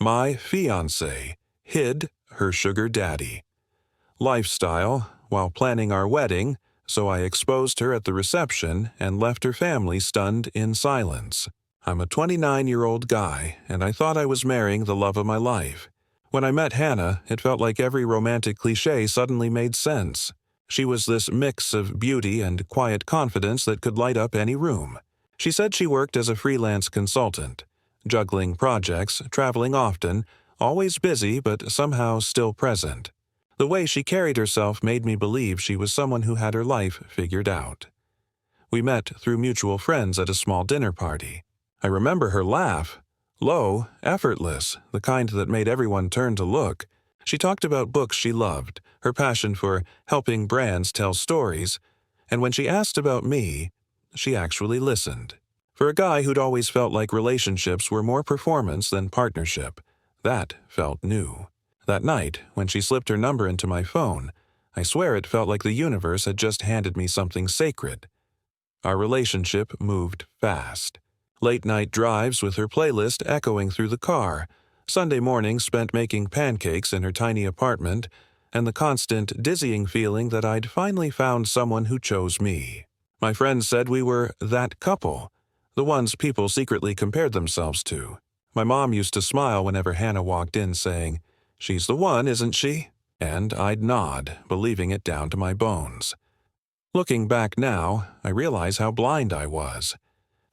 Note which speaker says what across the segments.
Speaker 1: My fiancée hid her sugar daddy. Lifestyle, while planning our wedding, so I exposed her at the reception and left her family stunned in silence. I'm a 29-year-old guy, and I thought I was marrying the love of my life. When I met Hannah, it felt like every romantic cliché suddenly made sense. She was this mix of beauty and quiet confidence that could light up any room. She said she worked as a freelance consultant, juggling projects, traveling often, always busy but somehow still present. The way she carried herself made me believe she was someone who had her life figured out. We met through mutual friends at a small dinner party. I remember her laugh. Low, effortless, the kind that made everyone turn to look. She talked about books she loved, her passion for helping brands tell stories, and when she asked about me, she actually listened. For a guy who'd always felt like relationships were more performance than partnership, that felt new. That night, when she slipped her number into my phone, I swear it felt like the universe had just handed me something sacred. Our relationship moved fast. Late-night drives with her playlist echoing through the car, Sunday mornings spent making pancakes in her tiny apartment, and the constant, dizzying feeling that I'd finally found someone who chose me. My friends said we were that couple, the ones people secretly compared themselves to. My mom used to smile whenever Hannah walked in saying, "She's the one, isn't she?" And I'd nod, believing it down to my bones. Looking back now, I realize how blind I was.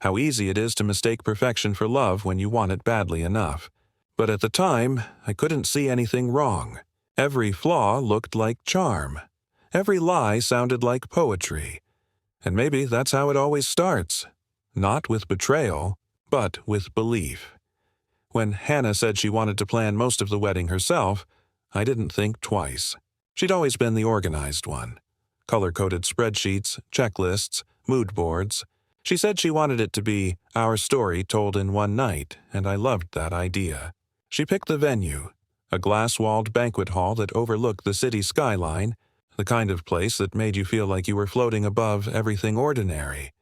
Speaker 1: How easy it is to mistake perfection for love when you want it badly enough. But at the time, I couldn't see anything wrong. Every flaw looked like charm. Every lie sounded like poetry. And maybe that's how it always starts. Not with betrayal, but with belief. When Hannah said she wanted to plan most of the wedding herself, I didn't think twice. She'd always been the organized one. Color-coded spreadsheets, checklists, mood boards. She said she wanted it to be our story told in one night, and I loved that idea. She picked the venue, a glass-walled banquet hall that overlooked the city skyline, the kind of place that made you feel like you were floating above everything ordinary.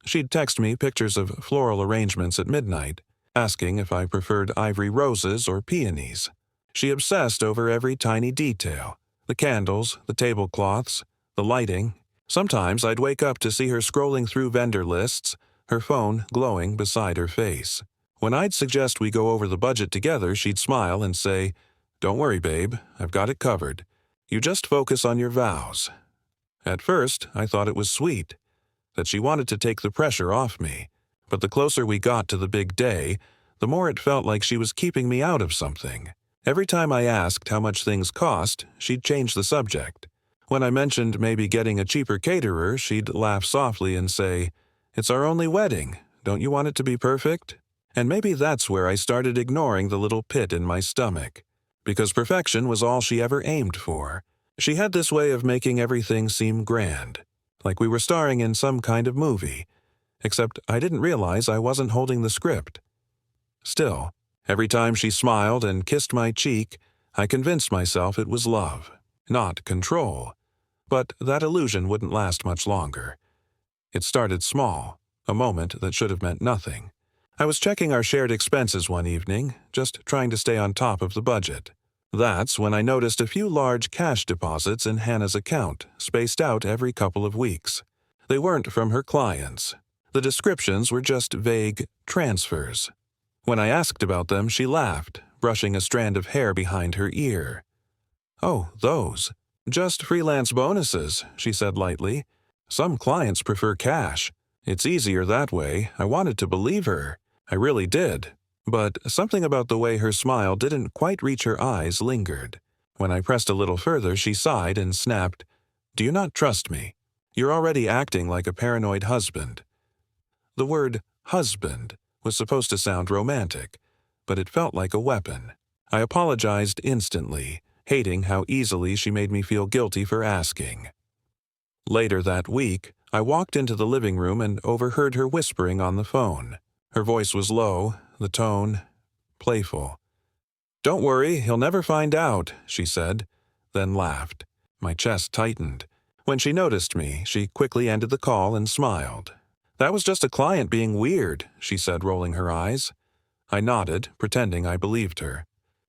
Speaker 1: She'd text me pictures of floral arrangements at midnight, asking if I preferred ivory roses or peonies. She obsessed over every tiny detail, the candles, the tablecloths, the lighting. Sometimes I'd wake up to see her scrolling through vendor lists, her phone glowing beside her face. When I'd suggest we go over the budget together, she'd smile and say, "Don't worry, babe, I've got it covered. You just focus on your vows." At first, I thought it was sweet, that she wanted to take the pressure off me. But the closer we got to the big day, the more it felt like she was keeping me out of something. Every time I asked how much things cost, she'd change the subject. When I mentioned maybe getting a cheaper caterer, she'd laugh softly and say, "It's our only wedding. Don't you want it to be perfect?" And maybe that's where I started ignoring the little pit in my stomach. Because perfection was all she ever aimed for. She had this way of making everything seem grand, like we were starring in some kind of movie. Except I didn't realize I wasn't holding the script. Still, every time she smiled and kissed my cheek, I convinced myself it was love, not control. But that illusion wouldn't last much longer. It started small, a moment that should have meant nothing. I was checking our shared expenses one evening, just trying to stay on top of the budget. That's when I noticed a few large cash deposits in Hannah's account, spaced out every couple of weeks. They weren't from her clients. The descriptions were just vague transfers. When I asked about them, she laughed, brushing a strand of hair behind her ear. "Oh, those. Just freelance bonuses," she said lightly. "Some clients prefer cash. It's easier that way." I wanted to believe her. I really did. But something about the way her smile didn't quite reach her eyes lingered. When I pressed a little further, she sighed and snapped, "Do you not trust me? You're already acting like a paranoid husband." The word husband was supposed to sound romantic, but it felt like a weapon. I apologized instantly, hating how easily she made me feel guilty for asking. Later that week, I walked into the living room and overheard her whispering on the phone. Her voice was low, the tone playful. "Don't worry, he'll never find out," she said, then laughed. My chest tightened. When she noticed me, she quickly ended the call and smiled. "That was just a client being weird," she said, rolling her eyes. I nodded, pretending I believed her,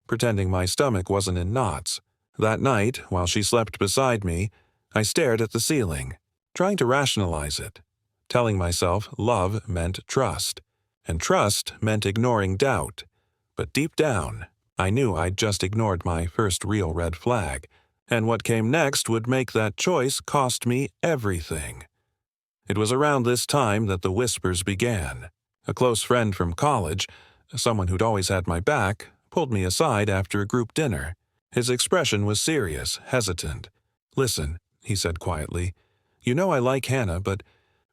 Speaker 1: pretending my stomach wasn't in knots. That night, while she slept beside me, I stared at the ceiling, trying to rationalize it, telling myself love meant trust, and trust meant ignoring doubt. But deep down, I knew I'd just ignored my first real red flag, and what came next would make that choice cost me everything. It was around this time that the whispers began. A close friend from college, someone who'd always had my back, pulled me aside after a group dinner. His expression was serious, hesitant. "Listen," he said quietly, "you know I like Hannah, but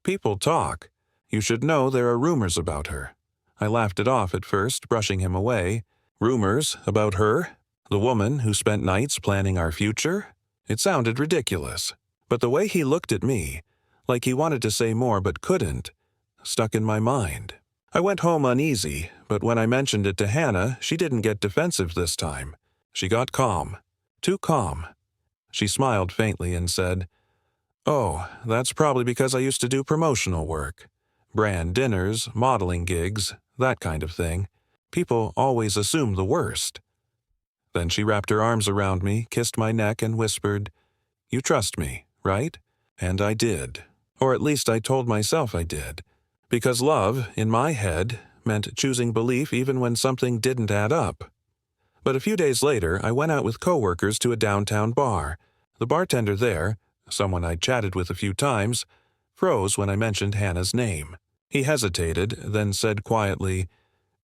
Speaker 1: people talk. You should know there are rumors about her." I laughed it off at first, brushing him away. Rumors about her? The woman who spent nights planning our future? It sounded ridiculous. But the way he looked at me, like he wanted to say more but couldn't, stuck in my mind. I went home uneasy, but when I mentioned it to Hannah, she didn't get defensive this time. She got calm. Too calm. She smiled faintly and said, "Oh, that's probably because I used to do promotional work. Brand dinners, modeling gigs, that kind of thing. People always assume the worst." Then she wrapped her arms around me, kissed my neck, and whispered, "You trust me, right?" And I did. Or at least I told myself I did. Because love, in my head, meant choosing belief even when something didn't add up. But a few days later, I went out with coworkers to a downtown bar. The bartender there, someone I'd chatted with a few times, froze when I mentioned Hannah's name. He hesitated, then said quietly,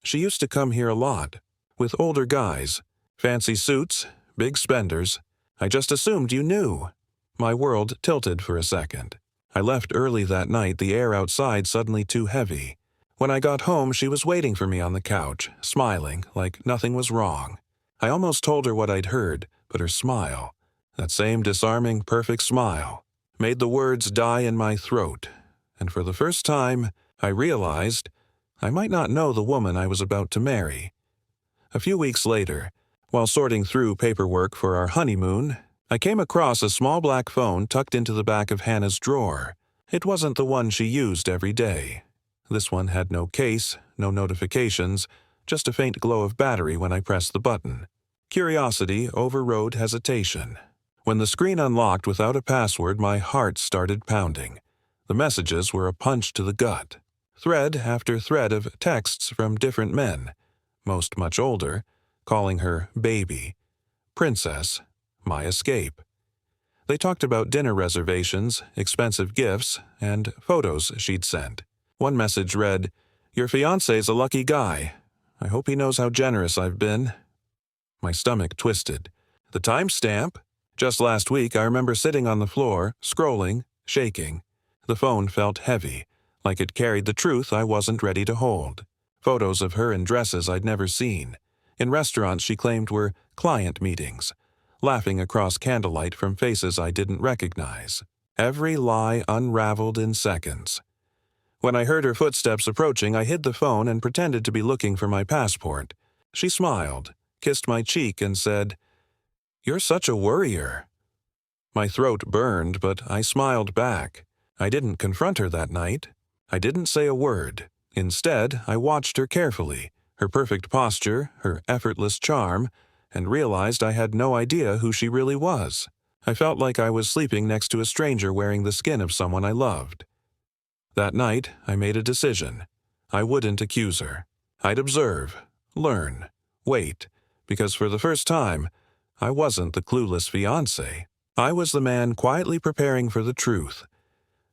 Speaker 1: "She used to come here a lot, with older guys, fancy suits, big spenders. I just assumed you knew." My world tilted for a second. I left early that night, the air outside suddenly too heavy. When I got home, she was waiting for me on the couch, smiling like nothing was wrong. I almost told her what I'd heard, but her smile, that same disarming, perfect smile, made the words die in my throat. And for the first time, I realized I might not know the woman I was about to marry. A few weeks later, while sorting through paperwork for our honeymoon, I came across a small black phone tucked into the back of Hannah's drawer. It wasn't the one she used every day. This one had no case, no notifications, just a faint glow of battery when I pressed the button. Curiosity overrode hesitation. When the screen unlocked without a password, my heart started pounding. The messages were a punch to the gut. Thread after thread of texts from different men, most much older, calling her baby, princess, my escape. They talked about dinner reservations, expensive gifts, and photos she'd sent. One message read, "Your fiancé's a lucky guy. I hope he knows how generous I've been." My stomach twisted. The timestamp? Just last week, I remember sitting on the floor, scrolling, shaking. The phone felt heavy, like it carried the truth I wasn't ready to hold. Photos of her in dresses I'd never seen, in restaurants she claimed were client meetings, laughing across candlelight from faces I didn't recognize. Every lie unraveled in seconds. When I heard her footsteps approaching, I hid the phone and pretended to be looking for my passport. She smiled, kissed my cheek, and said, "You're such a worrier." My throat burned, but I smiled back. I didn't confront her that night. I didn't say a word. Instead, I watched her carefully, her perfect posture, her effortless charm, and realized I had no idea who she really was. I felt like I was sleeping next to a stranger wearing the skin of someone I loved. That night, I made a decision. I wouldn't accuse her. I'd observe, learn, wait, because for the first time, I wasn't the clueless fiancé. I was the man quietly preparing for the truth.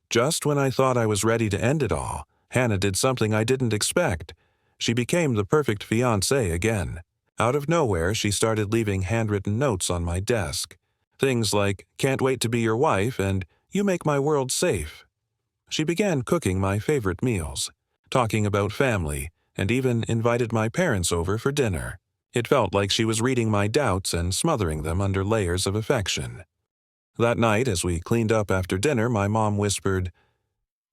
Speaker 1: Just when I thought I was ready to end it all, Hannah did something I didn't expect. She became the perfect fiancé again. Out of nowhere, she started leaving handwritten notes on my desk. Things like, "Can't wait to be your wife," and "You make my world safe." She began cooking my favorite meals, talking about family, and even invited my parents over for dinner. It felt like she was reading my doubts and smothering them under layers of affection. That night, as we cleaned up after dinner, my mom whispered,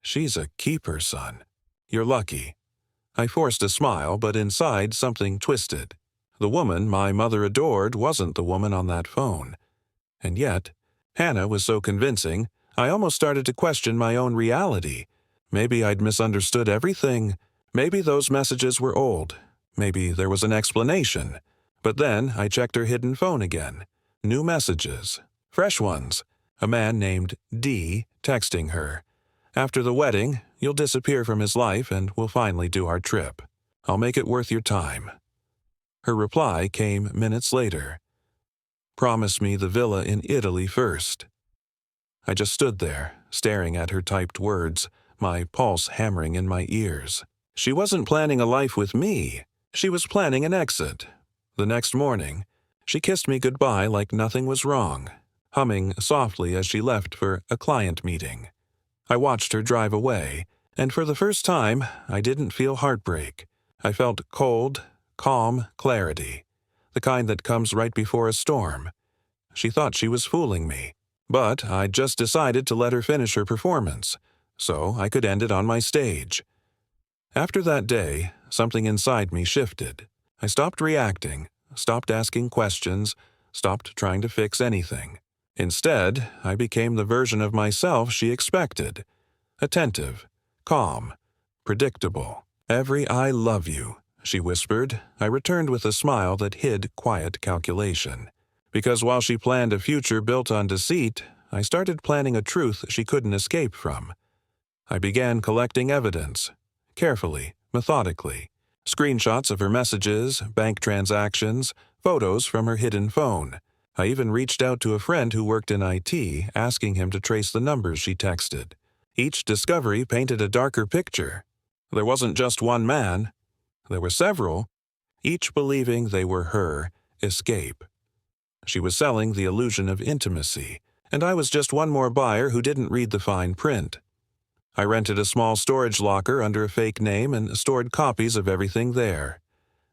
Speaker 1: "She's a keeper, son. You're lucky." I forced a smile, but inside something twisted. The woman my mother adored wasn't the woman on that phone. And yet, Hannah was so convincing, I almost started to question my own reality. Maybe I'd misunderstood everything. Maybe those messages were old. Maybe there was an explanation. But then I checked her hidden phone again. New messages. Fresh ones. A man named D texting her. "After the wedding, you'll disappear from his life and we'll finally do our trip. I'll make it worth your time." Her reply came minutes later. "Promise me the villa in Italy first." I just stood there, staring at her typed words, my pulse hammering in my ears. She wasn't planning a life with me. She was planning an exit. The next morning, she kissed me goodbye like nothing was wrong, humming softly as she left for a client meeting. I watched her drive away, and for the first time, I didn't feel heartbreak. I felt cold, calm clarity, the kind that comes right before a storm. She thought she was fooling me, but I'd just decided to let her finish her performance, so I could end it on my stage. After that day, something inside me shifted. I stopped reacting, stopped asking questions, stopped trying to fix anything. Instead, I became the version of myself she expected. Attentive, calm, predictable. "Every I love you," she whispered. I returned with a smile that hid quiet calculation. Because while she planned a future built on deceit, I started planning a truth she couldn't escape from. I began collecting evidence, carefully, methodically. Screenshots of her messages, bank transactions, photos from her hidden phone. I even reached out to a friend who worked in IT, asking him to trace the numbers she texted. Each discovery painted a darker picture. There wasn't just one man. There were several, each believing they were her escape. She was selling the illusion of intimacy, and I was just one more buyer who didn't read the fine print. I rented a small storage locker under a fake name and stored copies of everything there.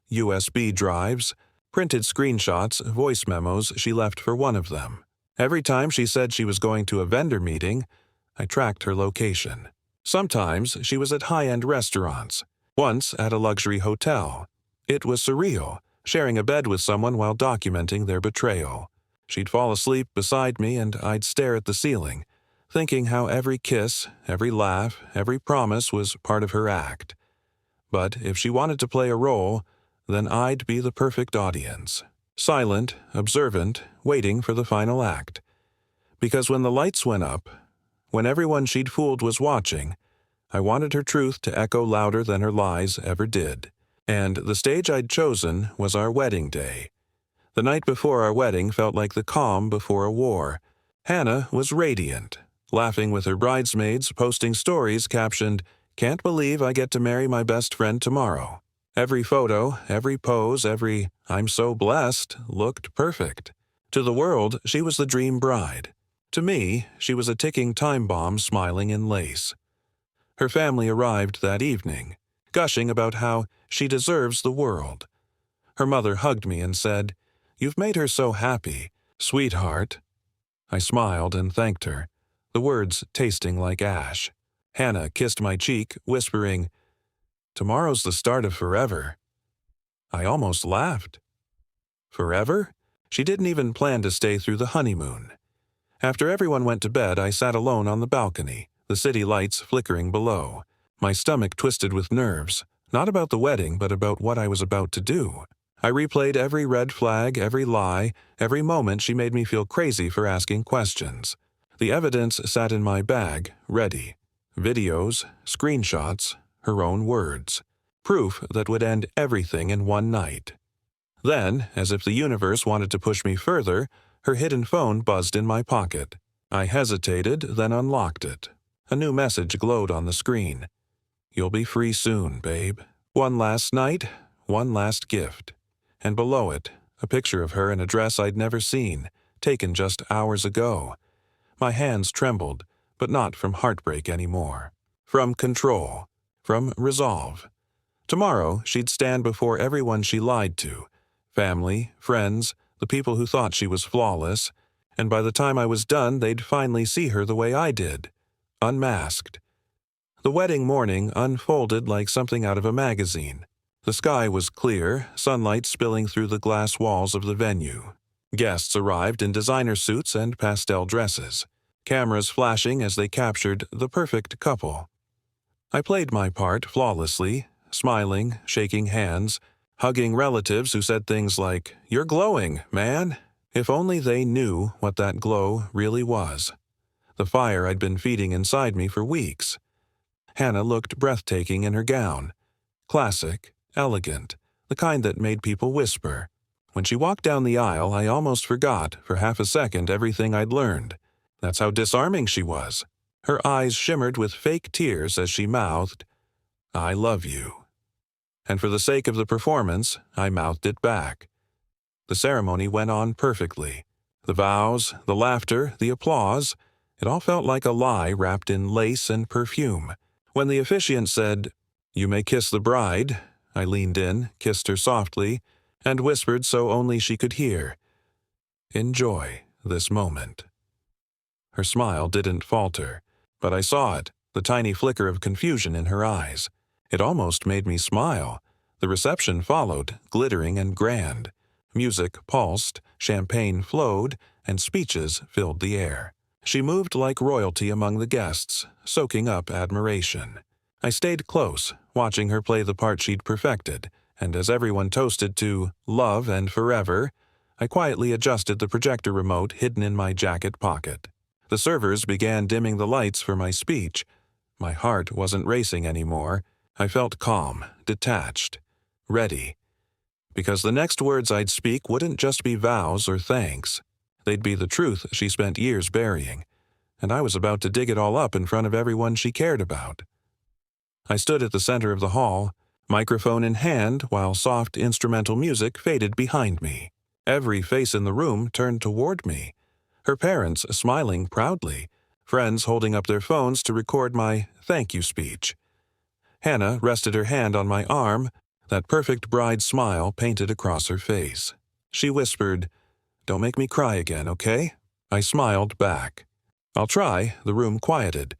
Speaker 1: USB drives, printed screenshots, voice memos she left for one of them. Every time she said she was going to a vendor meeting, I tracked her location. Sometimes she was at high-end restaurants, once at a luxury hotel. It was surreal, sharing a bed with someone while documenting their betrayal. She'd fall asleep beside me and I'd stare at the ceiling, thinking how every kiss, every laugh, every promise was part of her act. But if she wanted to play a role, then I'd be the perfect audience. Silent, observant, waiting for the final act. Because when the lights went up, when everyone she'd fooled was watching, I wanted her truth to echo louder than her lies ever did. And the stage I'd chosen was our wedding day. The night before our wedding felt like the calm before a war. Hannah was radiant, laughing with her bridesmaids, posting stories captioned, "Can't believe I get to marry my best friend tomorrow." Every photo, every pose, every "I'm so blessed" looked perfect. To the world, she was the dream bride. To me, she was a ticking time bomb smiling in lace. Her family arrived that evening, gushing about how she deserves the world. Her mother hugged me and said, "You've made her so happy, sweetheart." I smiled and thanked her, the words tasting like ash. Hannah kissed my cheek, whispering, "Tomorrow's the start of forever." I almost laughed. Forever? She didn't even plan to stay through the honeymoon. After everyone went to bed, I sat alone on the balcony, the city lights flickering below. My stomach twisted with nerves, not about the wedding, but about what I was about to do. I replayed every red flag, every lie, every moment she made me feel crazy for asking questions. The evidence sat in my bag, ready. Videos, screenshots, her own words. Proof that would end everything in one night. Then, as if the universe wanted to push me further, her hidden phone buzzed in my pocket. I hesitated, then unlocked it. A new message glowed on the screen. "You'll be free soon, babe. One last night, one last gift." And below it, a picture of her in a dress I'd never seen, taken just hours ago. My hands trembled, but not from heartbreak anymore. From control. From resolve. Tomorrow, she'd stand before everyone she lied to. Family, friends, the people who thought she was flawless, and by the time I was done, they'd finally see her the way I did. Unmasked. The wedding morning unfolded like something out of a magazine. The sky was clear, sunlight spilling through the glass walls of the venue. Guests arrived in designer suits and pastel dresses, cameras flashing as they captured the perfect couple. I played my part flawlessly, smiling, shaking hands, hugging relatives who said things like, "You're glowing, man." If only they knew what that glow really was. The fire I'd been feeding inside me for weeks. Hannah looked breathtaking in her gown. Classic, elegant, the kind that made people whisper. When she walked down the aisle, I almost forgot, for half a second, everything I'd learned. That's how disarming she was. Her eyes shimmered with fake tears as she mouthed, "I love you." And for the sake of the performance, I mouthed it back. The ceremony went on perfectly. The vows, the laughter, the applause, it all felt like a lie wrapped in lace and perfume. When the officiant said, "You may kiss the bride," I leaned in, kissed her softly, and whispered so only she could hear, "Enjoy this moment." Her smile didn't falter, but I saw it, the tiny flicker of confusion in her eyes. It almost made me smile. The reception followed, glittering and grand. Music pulsed, champagne flowed, and speeches filled the air. She moved like royalty among the guests, soaking up admiration. I stayed close, watching her play the part she'd perfected, and as everyone toasted to "love and forever," I quietly adjusted the projector remote hidden in my jacket pocket. The servers began dimming the lights for my speech. My heart wasn't racing anymore. I felt calm, detached, ready. Because the next words I'd speak wouldn't just be vows or thanks. They'd be the truth she spent years burying, and I was about to dig it all up in front of everyone she cared about. I stood at the center of the hall, microphone in hand, while soft instrumental music faded behind me. Every face in the room turned toward me. Her parents smiling proudly, friends holding up their phones to record my thank you speech. Hannah rested her hand on my arm, that perfect bride smile painted across her face. She whispered, "Don't make me cry again, okay?" I smiled back. "I'll try," the room quieted.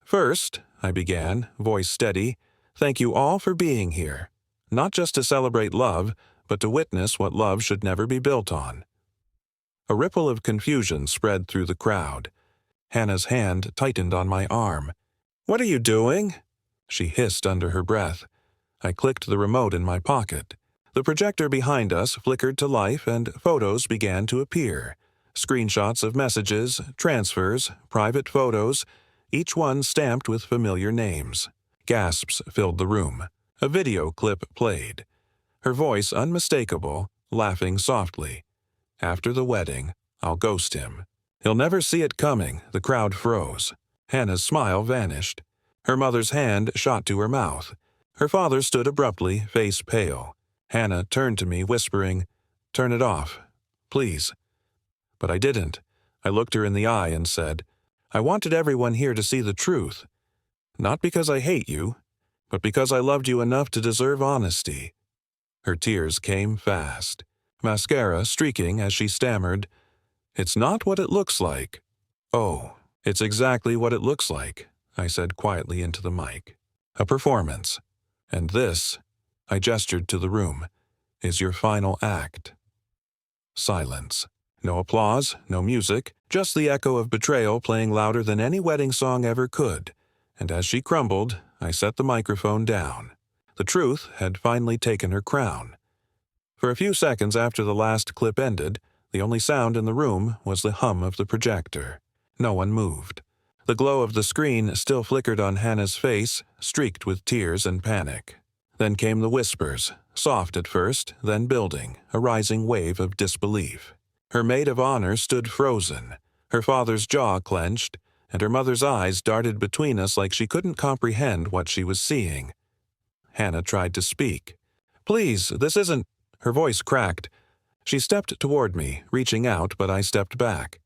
Speaker 1: "First," I began, voice steady, "thank you all for being here. Not just to celebrate love, but to witness what love should never be built on." A ripple of confusion spread through the crowd. Hannah's hand tightened on my arm. "What are you doing?" she hissed under her breath. I clicked the remote in my pocket. The projector behind us flickered to life and photos began to appear. Screenshots of messages, transfers, private photos, each one stamped with familiar names. Gasps filled the room. A video clip played. Her voice unmistakable, laughing softly. "After the wedding, I'll ghost him. He'll never see it coming." The crowd froze. Hannah's smile vanished. Her mother's hand shot to her mouth. Her father stood abruptly, face pale. Hannah turned to me, whispering, "Turn it off, please." But I didn't. I looked her in the eye and said, "I wanted everyone here to see the truth. Not because I hate you, but because I loved you enough to deserve honesty." Her tears came fast, mascara streaking as she stammered, "It's not what it looks like." "Oh, it's exactly what it looks like," I said quietly into the mic. "A performance. And this," I gestured to the room, "is your final act." Silence. No applause, no music, just the echo of betrayal playing louder than any wedding song ever could. And as she crumbled, I set the microphone down. The truth had finally taken her crown. For a few seconds after the last clip ended, the only sound in the room was the hum of the projector. No one moved. The glow of the screen still flickered on Hannah's face, streaked with tears and panic. Then came the whispers, soft at first, then building, a rising wave of disbelief. Her maid of honor stood frozen, her father's jaw clenched, and her mother's eyes darted between us like she couldn't comprehend what she was seeing. Hannah tried to speak. "Please, this isn't—" Her voice cracked. She stepped toward me, reaching out, but I stepped back.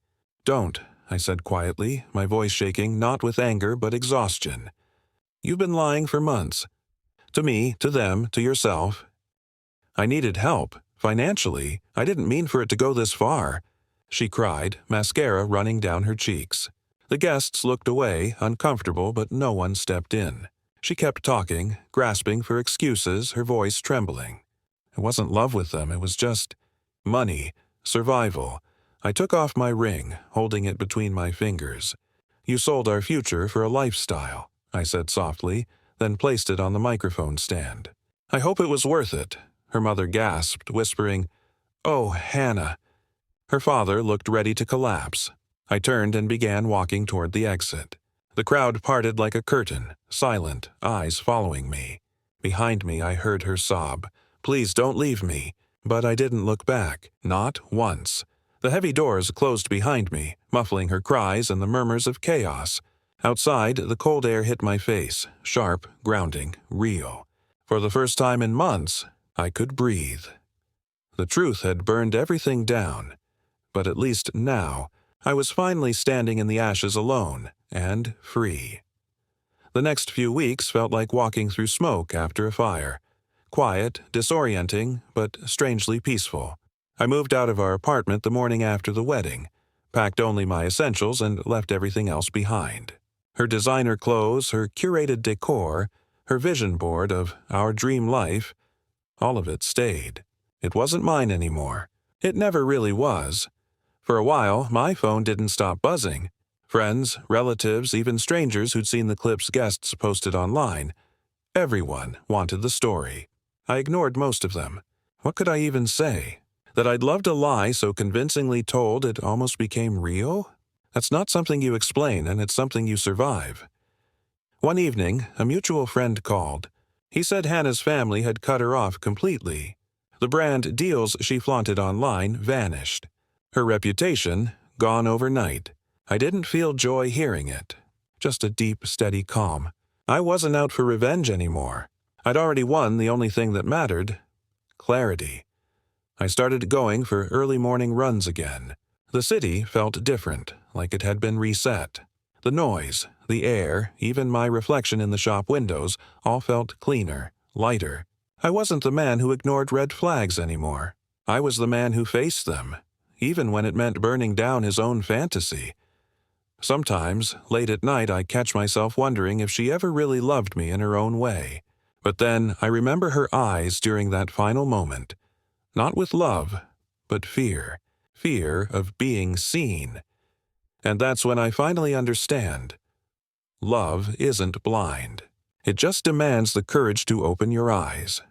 Speaker 1: "Don't," I said quietly, my voice shaking not with anger but exhaustion. "You've been lying for months. To me, to them, to yourself. I needed help, financially. I didn't mean for it to go this far," she cried, mascara running down her cheeks. The guests looked away, uncomfortable, but no one stepped in. She kept talking, grasping for excuses, her voice trembling. It wasn't love with them, it was just money, survival. I took off my ring, holding it between my fingers. "You sold our future for a lifestyle," I said softly, then placed it on the microphone stand. "I hope it was worth it. Her mother gasped, whispering, "Oh, Hannah." Her father looked ready to collapse. I turned and began walking toward the exit. The crowd parted like a curtain, silent, eyes following me. Behind me I heard her sob, "Please don't leave me." But I didn't look back, not once. The heavy doors closed behind me, muffling her cries and the murmurs of chaos. Outside, the cold air hit my face, sharp, grounding, real. For the first time in months, I could breathe. The truth had burned everything down, but at least now, I was finally standing in the ashes alone and free. The next few weeks felt like walking through smoke after a fire. Quiet, disorienting, but strangely peaceful. I moved out of our apartment the morning after the wedding, packed only my essentials and left everything else behind. Her designer clothes, her curated decor, her vision board of our dream life, all of it stayed. It wasn't mine anymore. It never really was. For a while, my phone didn't stop buzzing. Friends, relatives, even strangers who'd seen the clips guests posted online. Everyone wanted the story. I ignored most of them. What could I even say? That I'd loved a lie so convincingly told it almost became real? That's not something you explain, and it's something you survive. One evening, a mutual friend called. He said Hannah's family had cut her off completely. The brand deals she flaunted online vanished. Her reputation gone overnight. I didn't feel joy hearing it. Just a deep, steady calm. I wasn't out for revenge anymore. I'd already won the only thing that mattered: clarity. I started going for early morning runs again. The city felt different, like it had been reset. The noise, the air, even my reflection in the shop windows, all felt cleaner, lighter. I wasn't the man who ignored red flags anymore. I was the man who faced them, even when it meant burning down his own fantasy. Sometimes, late at night, I catch myself wondering if she ever really loved me in her own way. But then I remember her eyes during that final moment. Not with love, but fear. Fear of being seen. And that's when I finally understand. Love isn't blind. It just demands the courage to open your eyes.